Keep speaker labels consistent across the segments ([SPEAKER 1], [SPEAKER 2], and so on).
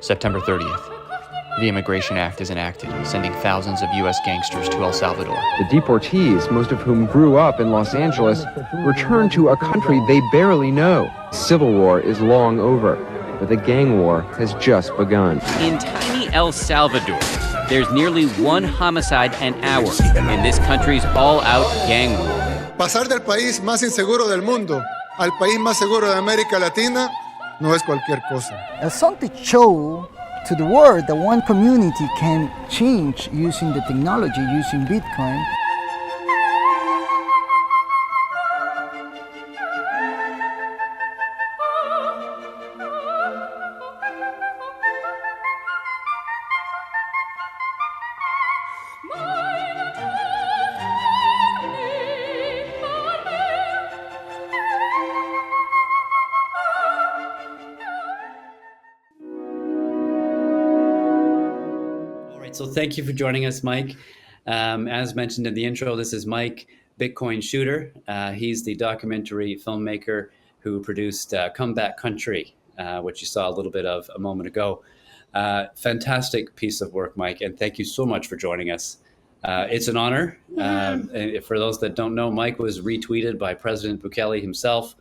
[SPEAKER 1] September 30th. The Immigration Act is enacted, sending thousands of U.S. gangsters to El Salvador.
[SPEAKER 2] The deportees, most of whom grew up in Los Angeles, return to a country they barely know. Civil war is long over, but the gang war has just begun.
[SPEAKER 3] In tiny El Salvador, there's nearly one homicide an hour in this country's all-out gang war.
[SPEAKER 4] Pasar del país más inseguro del mundo al país más seguro de América Latina no es cualquier cosa.
[SPEAKER 5] Something show to the world that one community can change using the technology, using Bitcoin.
[SPEAKER 6] So thank you for joining us, Mike. As mentioned in the intro, this is Mike, Bitcoin Shooter. He's the documentary filmmaker who produced Comeback Country, which you saw a little bit of a moment ago. Fantastic piece of work, Mike, and thank you so much for joining us. It's an honor. And for those that don't know, Mike was retweeted by President Bukele himself.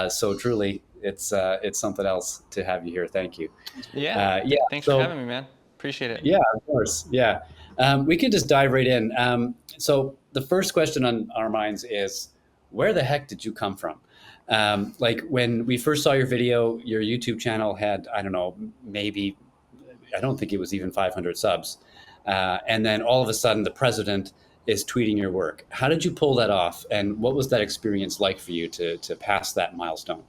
[SPEAKER 6] So truly, it's something else to have you here. Thank you.
[SPEAKER 7] Yeah. Thanks for having me, man. Appreciate it.
[SPEAKER 6] Yeah, of course. Yeah. We could just dive right in. So the first question on our minds is, where the heck did you come from? Like when we first saw your video, your YouTube channel had, I don't know, maybe, I don't think it was even 500 subs. And then all of a sudden the president is tweeting your work. How did you pull that off? And what was that experience like for you to pass that milestone?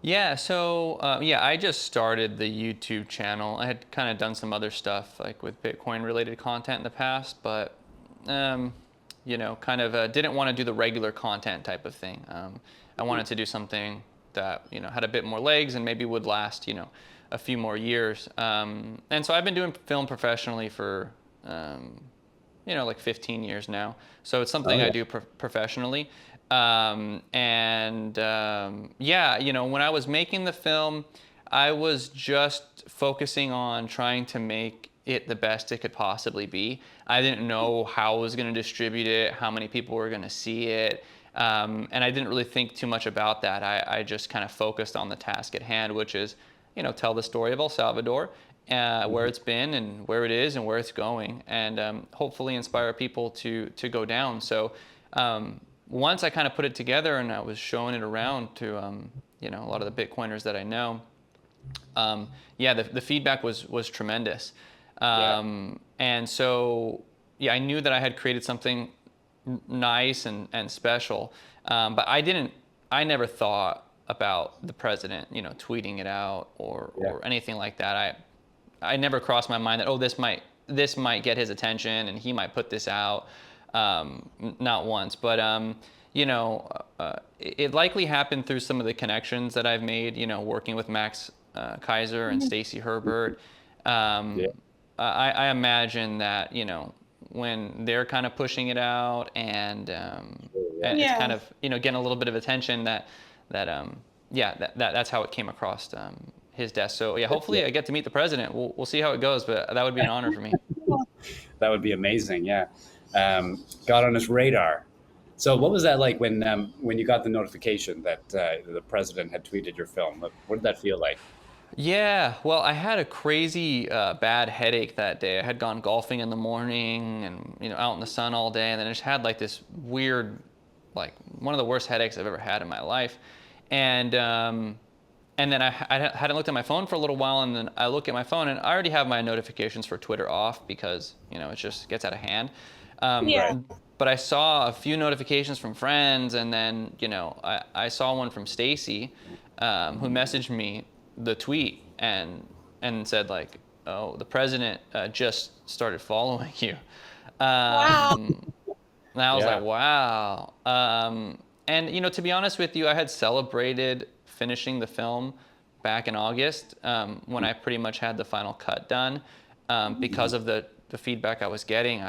[SPEAKER 7] Yeah, so I just started the YouTube channel. I had kind of done some other stuff like with Bitcoin related content in the past, but didn't want to do the regular content type of thing. I wanted to do something that had a bit more legs and maybe would last a few more years. And so I've been doing film professionally for like 15 years now. So it's something I do professionally. When I was making the film, I was just focusing on trying to make it the best it could possibly be. I didn't know how I was going to distribute it, how many people were going to see it, and I didn't really think too much about that. I just kind of focused on the task at hand, which is, tell the story of El Salvador, where it's been and where it is and where it's going, and hopefully inspire people to go down. So. Once I kind of put it together and I was showing it around to a lot of the Bitcoiners that I know, the feedback was tremendous. And so I knew that I had created something nice and special, but I never thought about the president tweeting it out or anything like that. I never crossed my mind that this might get his attention and he might put this out. Not once, but it likely happened through some of the connections that I've made, working with Max Kaiser and Stacy Herbert. I imagine that, when they're kind of pushing it out and it's kind of, getting a little bit of attention that's how it came across his desk. So hopefully I get to meet the president. We'll see how it goes, but that would be an honor for me.
[SPEAKER 6] That would be amazing. Yeah. Got on his radar. So what was that like when you got the notification that the president had tweeted your film? What did that feel like?
[SPEAKER 7] Yeah, well, I had a crazy bad headache that day. I had gone golfing in the morning and out in the sun all day, and then I just had like this weird, like one of the worst headaches I've ever had in my life. And then I hadn't looked at my phone for a little while, and then I look at my phone and I already have my notifications for Twitter off because it just gets out of hand. But I saw a few notifications from friends, and then I saw one from Stacy, who messaged me the tweet and said like, "Oh, the president just started following you."
[SPEAKER 8] Wow.
[SPEAKER 7] And I was like, "Wow." And to be honest with you, I had celebrated finishing the film back in August when I pretty much had the final cut done because of the feedback I was getting.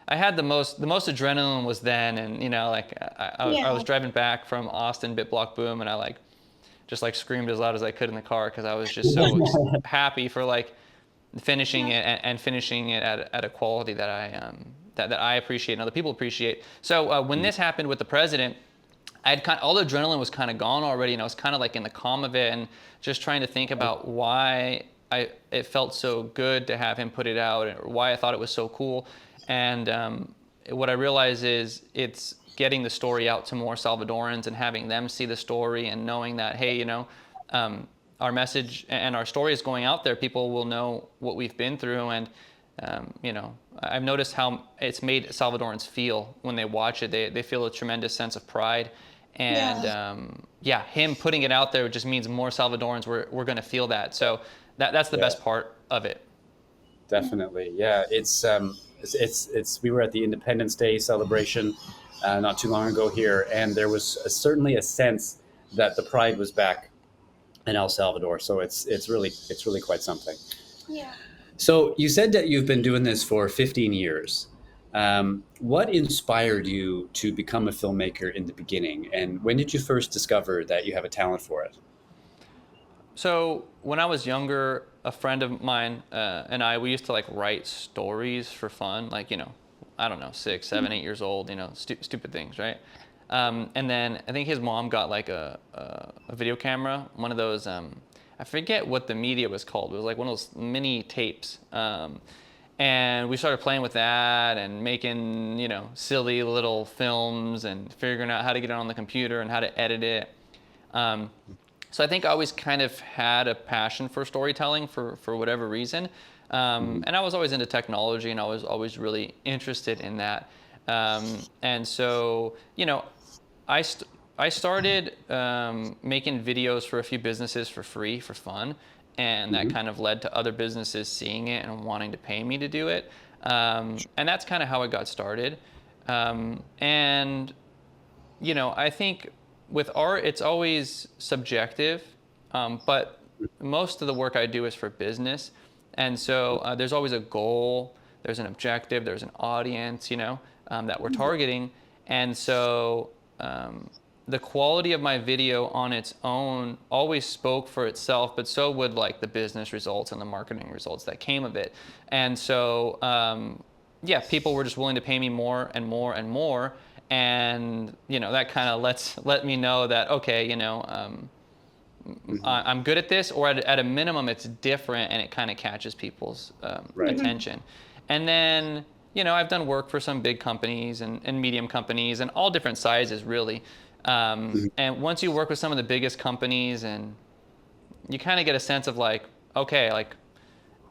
[SPEAKER 7] I had the most adrenaline was then, and I was driving back from Austin BitBlock Boom, and I just like screamed as loud as I could in the car because I was just so happy for like finishing it and finishing it at a quality that I appreciate and other people appreciate. So when this happened with the president, all the adrenaline was kind of gone already, and I was kind of like in the calm of it and just trying to think about why it felt so good to have him put it out, or why I thought it was so cool. And what I realized is it's getting the story out to more Salvadorans and having them see the story and knowing that, hey, you know, our message and our story is going out there. People will know what we've been through. And, you know, I've noticed how it's made Salvadorans feel when they watch it. They feel a tremendous sense of pride. And him putting it out there just means more Salvadorans we're going to feel that. So that's the best part of it.
[SPEAKER 8] Definitely, yeah. It's we were at the Independence Day celebration not too long ago here, and there was certainly a sense that the pride was back in El Salvador. So it's really quite something.
[SPEAKER 9] Yeah.
[SPEAKER 8] So you said that you've been doing this for 15 years. What inspired you to become a filmmaker in the beginning, and when did you first discover that you have a talent for it?
[SPEAKER 7] So when I was younger, a friend of mine and we used to like write stories for fun, like, you know, I don't know, 6, 7, 8 years old, you know, stupid things, right? And then I think his mom got like a video camera, one of those, I forget what the media was called. It was like one of those mini tapes. And we started playing with that and making, you know, silly little films and figuring out how to get it on the computer and how to edit it. So I think I always kind of had a passion for storytelling for whatever reason. And I was always into technology, and I was always really interested in that. And so, you know, I started making videos for a few businesses for free, for fun. And that kind of led to other businesses seeing it and wanting to pay me to do it. And that's kind of how it got started. And, you know, I think with art, it's always subjective, but most of the work I do is for business. And so there's always a goal, there's an objective, there's an audience, you know, that we're targeting. And so the quality of my video on its own always spoke for itself, but so would like the business results and the marketing results that came of it. And so, people were just willing to pay me more and more and more. And, you know, that kind of let me know that, okay, you know, I'm good at this, or at a minimum, it's different and it kind of catches people's attention. And then, you know, I've done work for some big companies and medium companies and all different sizes, really. And once you work with some of the biggest companies, and you kind of get a sense of like, okay, like,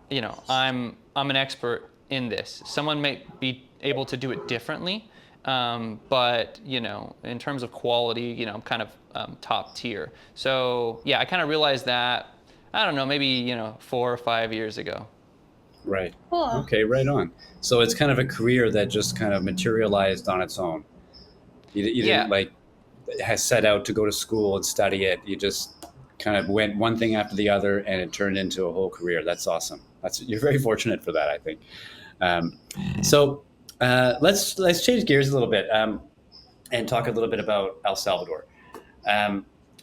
[SPEAKER 7] you know, I'm an expert in this. Someone may be able to do it differently. But, you know, in terms of quality, you know, I'm kind of top tier. So, yeah, I kind of realized that, I don't know, maybe, you know, 4 or 5 years ago.
[SPEAKER 8] Right.
[SPEAKER 9] Cool.
[SPEAKER 8] Okay, right on. So it's kind of a career that just kind of materialized on its own. You didn't like has set out to go to school and study it. You just kind of went one thing after the other, and it turned into a whole career. That's awesome. You're very fortunate for that, I think. Let's change gears a little bit and talk a little bit about El Salvador.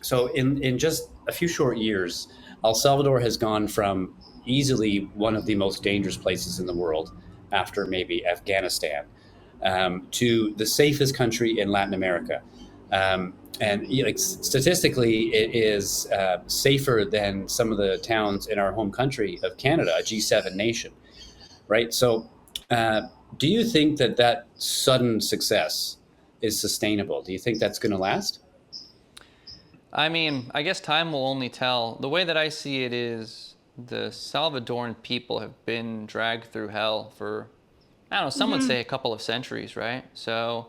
[SPEAKER 8] So in just a few short years, El Salvador has gone from easily one of the most dangerous places in the world, after maybe Afghanistan, to the safest country in Latin America. And you know, statistically, it is safer than some of the towns in our home country of Canada, a G7 nation, right? So do you think that sudden success is sustainable? Do you think that's going to last?
[SPEAKER 7] I mean, I guess time will only tell. The way that I see it is the Salvadoran people have been dragged through hell for, I don't know, some would say a couple of centuries, right? So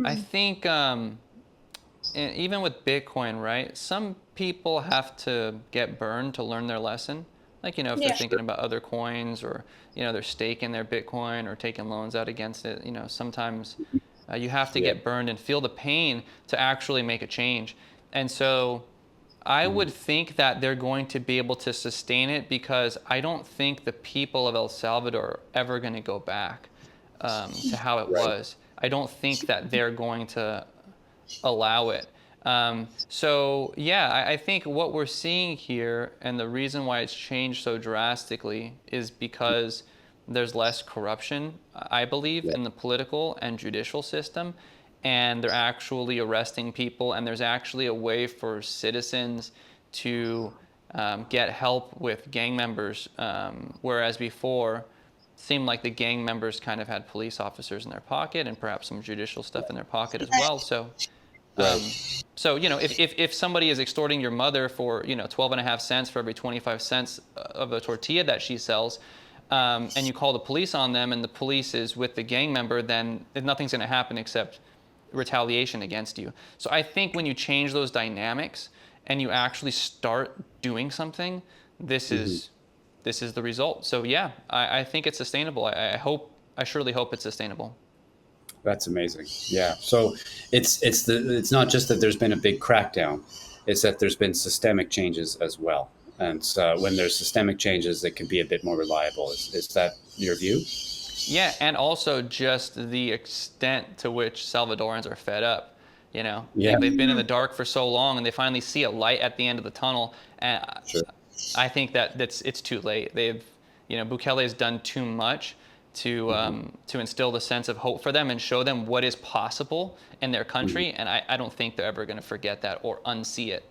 [SPEAKER 7] I think even with Bitcoin, right, some people have to get burned to learn their lesson. Like, you know, if they're thinking about other coins, or, you know, they're staking their Bitcoin or taking loans out against it, you know, sometimes you have to get burned and feel the pain to actually make a change. And so I would think that they're going to be able to sustain it, because I don't think the people of El Salvador are ever going to go back to how it was. I don't think that they're going to allow it. So yeah, I think what we're seeing here, and the reason why it's changed so drastically, is because there's less corruption, I believe, in the political and judicial system, and they're actually arresting people, and there's actually a way for citizens to get help with gang members, whereas before, seemed like the gang members kind of had police officers in their pocket and perhaps some judicial stuff in their pocket as well. So, so you know, if somebody is extorting your mother for 12.5 cents for every 25 cents of a tortilla that she sells, and you call the police on them, and the police is with the gang member, then nothing's going to happen except retaliation against you. So I think when you change those dynamics and you actually start doing something, this is the result. So yeah, I think it's sustainable. I surely hope it's sustainable.
[SPEAKER 8] That's amazing. Yeah. So it's not just that there's been a big crackdown, it's that there's been systemic changes as well. And so when there's systemic changes, it can be a bit more reliable. Is that your view?
[SPEAKER 7] Yeah, and also just the extent to which Salvadorans are fed up.
[SPEAKER 8] Yeah.
[SPEAKER 7] They've been in the dark for so long, and they finally see a light at the end of the tunnel. And
[SPEAKER 8] Sure.
[SPEAKER 7] I think it's too late. Bukele has done too much to instill the sense of hope for them and show them what is possible in their country. And I don't think they're ever going to forget that or unsee it.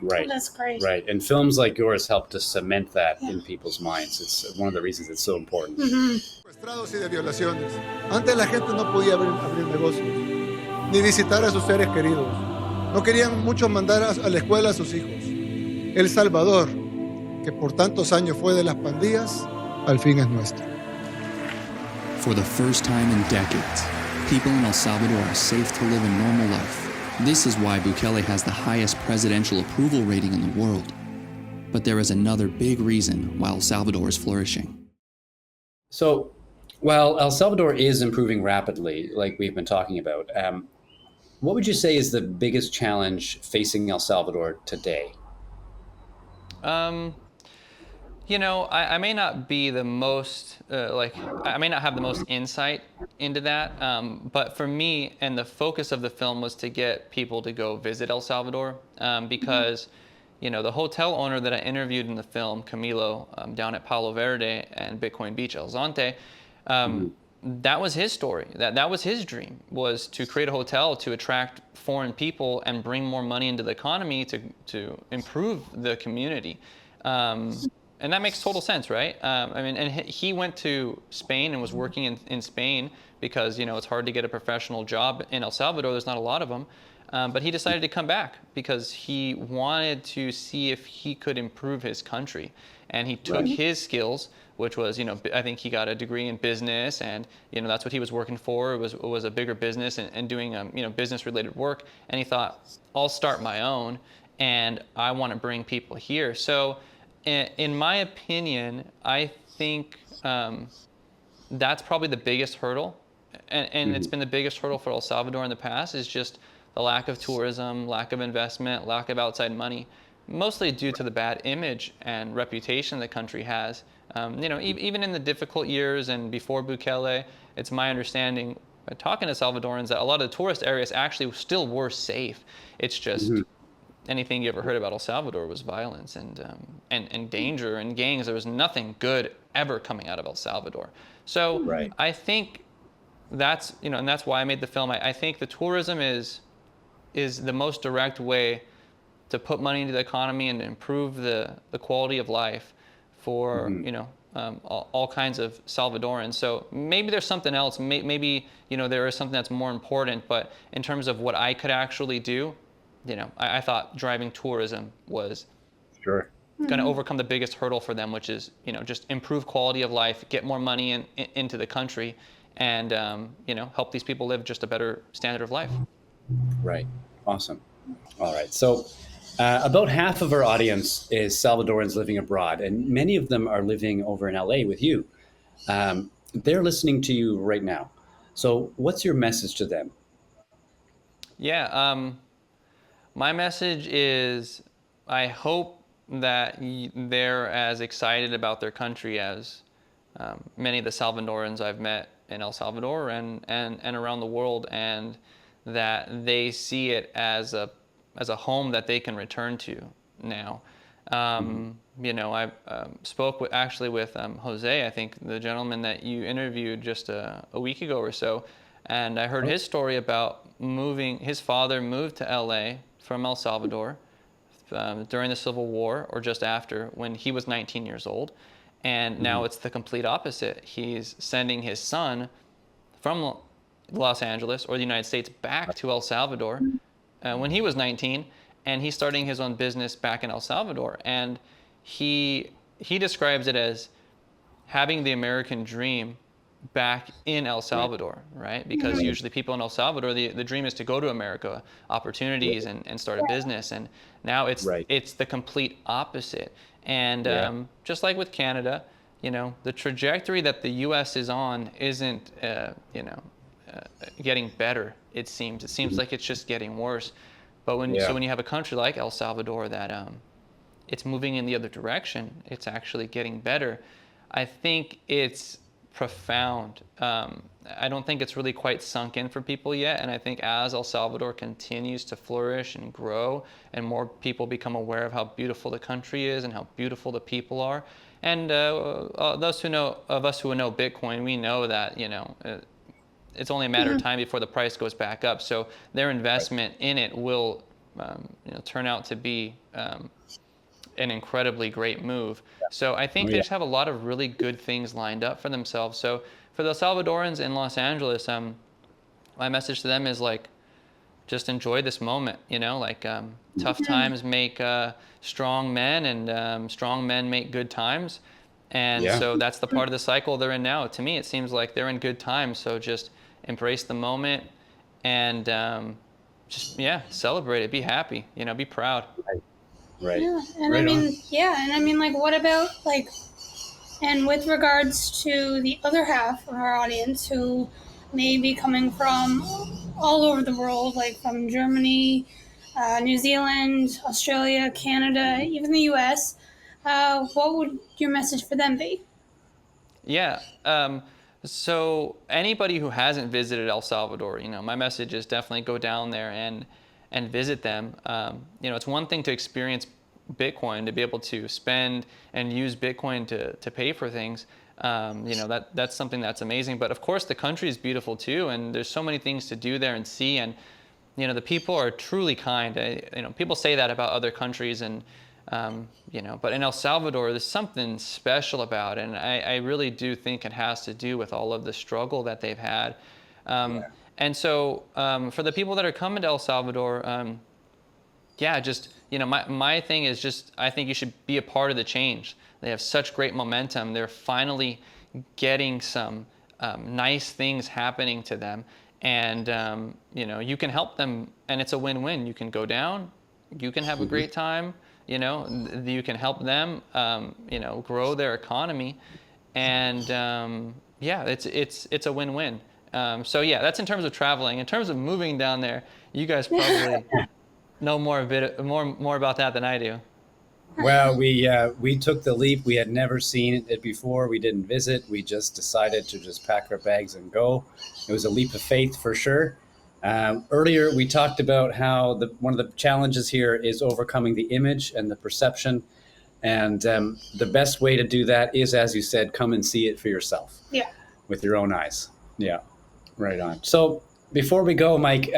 [SPEAKER 8] Right.
[SPEAKER 9] Oh, that's great.
[SPEAKER 8] Right. And films like yours help to cement that in people's minds. It's one of the reasons it's so important.
[SPEAKER 4] Secuestrados y de violaciones. Antes la gente no podía abrir negocios, ni visitar a sus seres queridos. No querían muchos mandar a la escuela a sus hijos. El Salvador, que por tantos años fue de las pandillas, al fin es nuestro.
[SPEAKER 10] For the first time in decades, people in El Salvador are safe to live a normal life. This is why Bukele has the highest presidential approval rating in the world. But there is another big reason why El Salvador is flourishing.
[SPEAKER 8] So, while El Salvador is improving rapidly, like we've been talking about, what would you say is the biggest challenge facing El Salvador today?
[SPEAKER 7] I may not be the most, I may not have the most insight into that, but for me, and the focus of the film was to get people to go visit El Salvador, because, the hotel owner that I interviewed in the film, Camilo, down at Palo Verde and Bitcoin Beach, El Zonte, that was his story. That was his dream, was to create a hotel to attract foreign people and bring more money into the economy to improve the community. And that makes total sense, right? And he went to Spain and was working in Spain because, it's hard to get a professional job in El Salvador. There's not a lot of them. But he decided to come back because he wanted to see if he could improve his country. And he took his skills, which was, I think he got a degree in business, and, that's what he was working for. It was a bigger business and doing, business-related work. And he thought, I'll start my own, and I want to bring people here. So, in my opinion, I think that's probably the biggest hurdle, and it's been the biggest hurdle for El Salvador in the past, is just the lack of tourism, lack of investment, lack of outside money, mostly due to the bad image and reputation the country has. Even in the difficult years and before Bukele, it's my understanding, talking to Salvadorans, that a lot of the tourist areas actually still were safe. It's just anything you ever heard about El Salvador was violence and danger and gangs. There was nothing good ever coming out of El Salvador. So I think that's, and that's why I made the film. I think the tourism is the most direct way to put money into the economy and improve the quality of life for, all kinds of Salvadorans. So maybe there's something else. Maybe, there is something that's more important. But in terms of what I could actually do, I thought driving tourism was going to overcome the biggest hurdle for them, which is, just improve quality of life, get more money into the country, and, help these people live just a better standard of life.
[SPEAKER 8] Right. Awesome. All right. So about half of our audience is Salvadorans living abroad, and many of them are living over in LA with you. They're listening to you right now. So what's your message to them?
[SPEAKER 7] Yeah. My message is, I hope that they're as excited about their country as many of the Salvadorans I've met in El Salvador and around the world, and that they see it as a a home that they can return to now. You know, I spoke with Jose, I think the gentleman that you interviewed just a week ago or so, and I heard his story about moving. His father moved to LA from El Salvador during the Civil War or just after, when he was 19 years old. And now it's the complete opposite. He's sending his son from Los Angeles or the United States back to El Salvador when he was 19, and he's starting his own business back in El Salvador. And he describes it as having the American dream back in El Salvador, right? Because usually people in El Salvador, the dream is to go to America, opportunities and start a business. And now it's the complete opposite. And just like with Canada, you know, the trajectory that the U.S. is on isn't, getting better, it seems. It seems like it's just getting worse. But when you have a country like El Salvador that it's moving in the other direction, it's actually getting better, I think it's profound. I don't think it's really quite sunk in for people yet, and I think as El Salvador continues to flourish and grow, and more people become aware of how beautiful the country is and how beautiful the people are, and those who know of us who know Bitcoin, we know that it's only a matter of time before the price goes back up. So their investment in it will turn out to be an incredibly great move. So I think they just have a lot of really good things lined up for themselves. So for the Salvadorans in Los Angeles, my message to them is like, just enjoy this moment, tough times make strong men, and strong men make good times. And so that's the part of the cycle they're in now. To me, it seems like they're in good times. So just embrace the moment and celebrate it, be happy, be proud.
[SPEAKER 9] Right. Yeah, and I mean, like, what about, like, and with regards to the other half of our audience who may be coming from all over the world, like from Germany, New Zealand, Australia, Canada, even the US, what would your message for them be?
[SPEAKER 7] Yeah. So anybody who hasn't visited El Salvador, my message is definitely go down there and visit them. It's one thing to experience Bitcoin, to be able to spend and use Bitcoin to pay for things. That's something that's amazing. But of course, the country is beautiful too, and there's so many things to do there and see. And the people are truly kind. People say that about other countries, and but in El Salvador, there's something special about it, and I really do think it has to do with all of the struggle that they've had. And so for the people that are coming to El Salvador, my thing is just, I think you should be a part of the change. They have such great momentum. They're finally getting some nice things happening to them, and you can help them, and it's a win-win. You can go down, you can have a great time. You can help them, grow their economy, and it's a win-win. That's in terms of traveling. In terms of moving down there, you guys probably know more about that than I do.
[SPEAKER 8] Well, we took the leap. We had never seen it before. We didn't visit. We just decided to just pack our bags and go. It was a leap of faith for sure. Earlier, we talked about how one of the challenges here is overcoming the image and the perception. And the best way to do that is, as you said, come and see it for yourself.
[SPEAKER 9] Yeah.
[SPEAKER 8] With your own eyes. Yeah, right on. So before we go, Mike,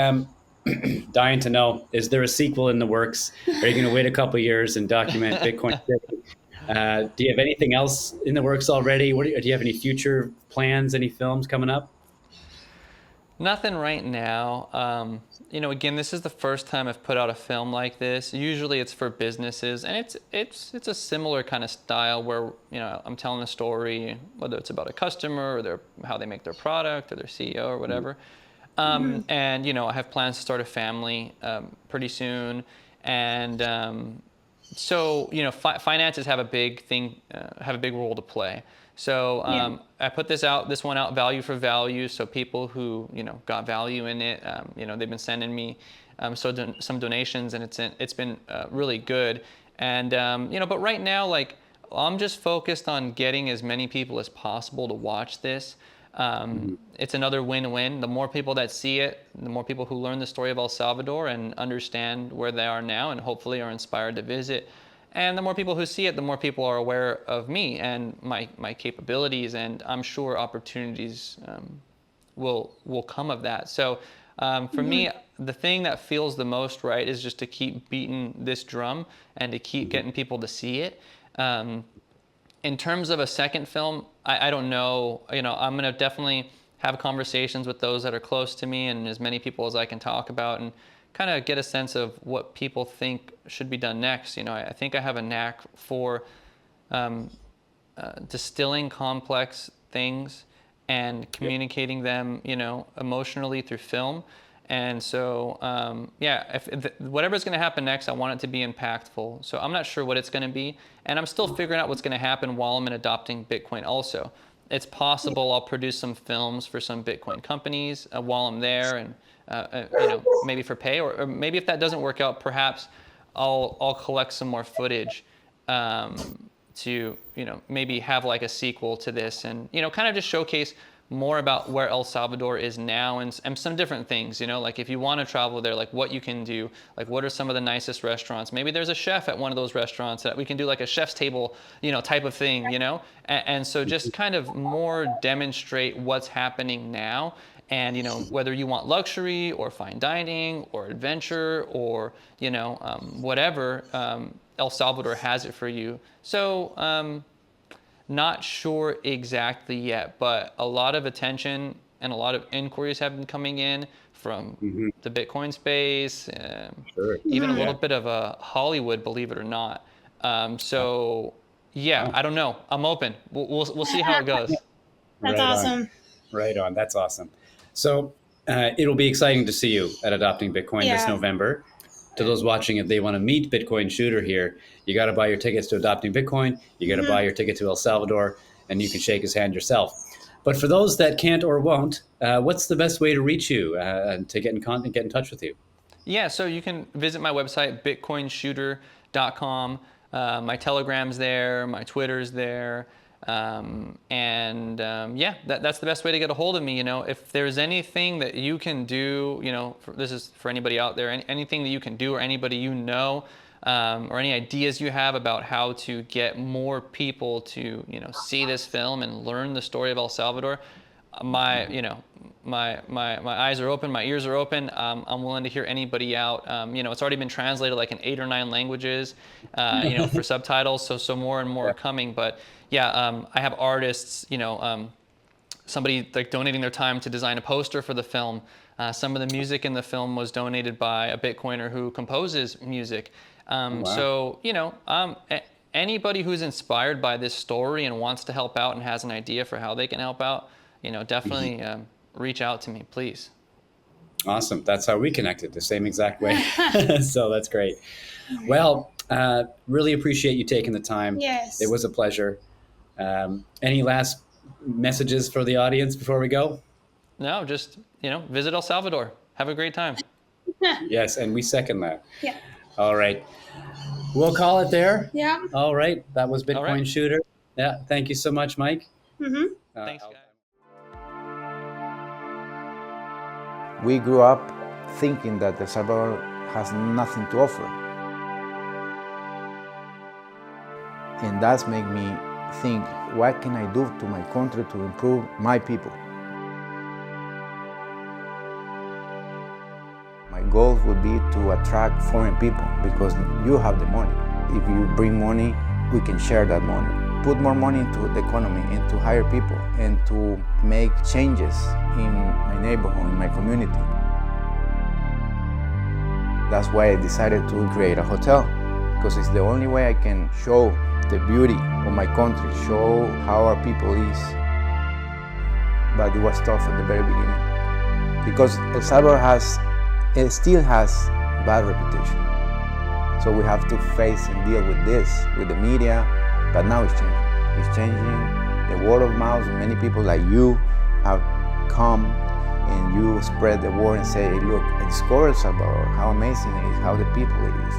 [SPEAKER 8] dying to know, is there a sequel in the works? Are you going to wait a couple of years and document Bitcoin City? Do you have anything else in the works already? Do you have any future plans, any films coming up?
[SPEAKER 7] Nothing right now. Again, this is the first time I've put out a film like this. Usually it's for businesses, and it's a similar kind of style where, I'm telling a story, whether it's about a customer or how they make their product or their CEO or whatever. And, I have plans to start a family pretty soon. And finances have a big role to play. So I put this one out value for value. So people who, got value in it, they've been sending me some donations, and it's been really good. And, but right now, like, I'm just focused on getting as many people as possible to watch this. It's another win-win. The more people that see it, the more people who learn the story of El Salvador and understand where they are now and hopefully are inspired to visit. And the more people who see it, the more people are aware of me and my capabilities, and I'm sure opportunities will come of that. So for me, the thing that feels the most right is just to keep beating this drum and to keep getting people to see it. In terms of a second film, I don't know. I'm going to definitely have conversations with those that are close to me and as many people as I can talk about and kind of get a sense of what people think should be done next. I think I have a knack for distilling complex things and communicating them, emotionally through film. And so, whatever's going to happen next, I want it to be impactful. So I'm not sure what it's going to be. And I'm still figuring out what's going to happen while I'm in Adopting Bitcoin also. It's possible I'll produce some films for some Bitcoin companies while I'm there and, maybe for pay. Or maybe if that doesn't work out, perhaps I'll collect some more footage to, maybe have like a sequel to this and, kind of just showcase more about where El Salvador is now and some different things, like if you want to travel there, like what you can do, like what are some of the nicest restaurants. Maybe there's a chef at one of those restaurants that we can do like a chef's table, type of thing, and so just kind of more demonstrate what's happening now. And, whether you want luxury or fine dining or adventure or, whatever, El Salvador has it for you. So, not sure exactly yet, but a lot of attention and a lot of inquiries have been coming in from the Bitcoin space, even a little bit of a Hollywood, believe it or not. So, I don't know. I'm open. We'll see how it goes.
[SPEAKER 9] That's awesome.
[SPEAKER 8] Right on. That's awesome. So it'll be exciting to see you at Adopting Bitcoin this November. To those watching, if they want to meet Bitcoin Shooter here, you got to buy your tickets to Adopting Bitcoin. You got to buy your ticket to El Salvador, and you can shake his hand yourself. But for those that can't or won't, what's the best way to reach you and to get in touch with you?
[SPEAKER 7] Yeah, so you can visit my website, bitcoinshooter.com. My Telegram's there, my Twitter's there. That's the best way to get a hold of me. If there's anything that you can do, this is for anybody out there, anything that you can do or anybody or any ideas you have about how to get more people to, see this film and learn the story of El Salvador, my eyes are open, my ears are open. I'm willing to hear anybody out. It's already been translated like in 8 or 9 languages, for subtitles. So more and more are coming. But I have artists, somebody like donating their time to design a poster for the film. Some of the music in the film was donated by a Bitcoiner who composes music. So, anybody who's inspired by this story and wants to help out and has an idea for how they can help out, definitely reach out to me, please.
[SPEAKER 8] Awesome. That's how we connected, the same exact way. So that's great. Well, really appreciate you taking the time.
[SPEAKER 9] Yes.
[SPEAKER 8] It was a pleasure. Any last messages for the audience before we go?
[SPEAKER 7] No, just, visit El Salvador. Have a great time.
[SPEAKER 8] Yes, and we second that.
[SPEAKER 9] Yeah.
[SPEAKER 8] All right. We'll call it there.
[SPEAKER 9] Yeah.
[SPEAKER 8] All right. That was Bitcoin Shooter. Yeah. Thank you so much, Mike.
[SPEAKER 7] Thanks, guys.
[SPEAKER 11] We grew up thinking that El Salvador has nothing to offer. And that's made me think, what can I do to my country to improve my people? My goal would be to attract foreign people because you have the money. If you bring money, we can share that money. Put more money into the economy and to hire people and to make changes in my neighborhood, in my community. That's why I decided to create a hotel, because it's the only way I can show the beauty of my country, show how our people is. But it was tough at the very beginning, because El Salvador still has bad reputation. So we have to face and deal with this, with the media, but now it's changing. It's changing. The word of mouth, many people like you have come and you spread the word and say, hey, look, I discovered El Salvador, how amazing it is, how the people it is.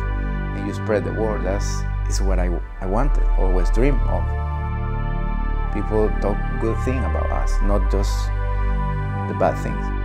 [SPEAKER 11] And you spread the word. That's what I wanted, always dreamed of. people talk good thing about us, not just the bad things.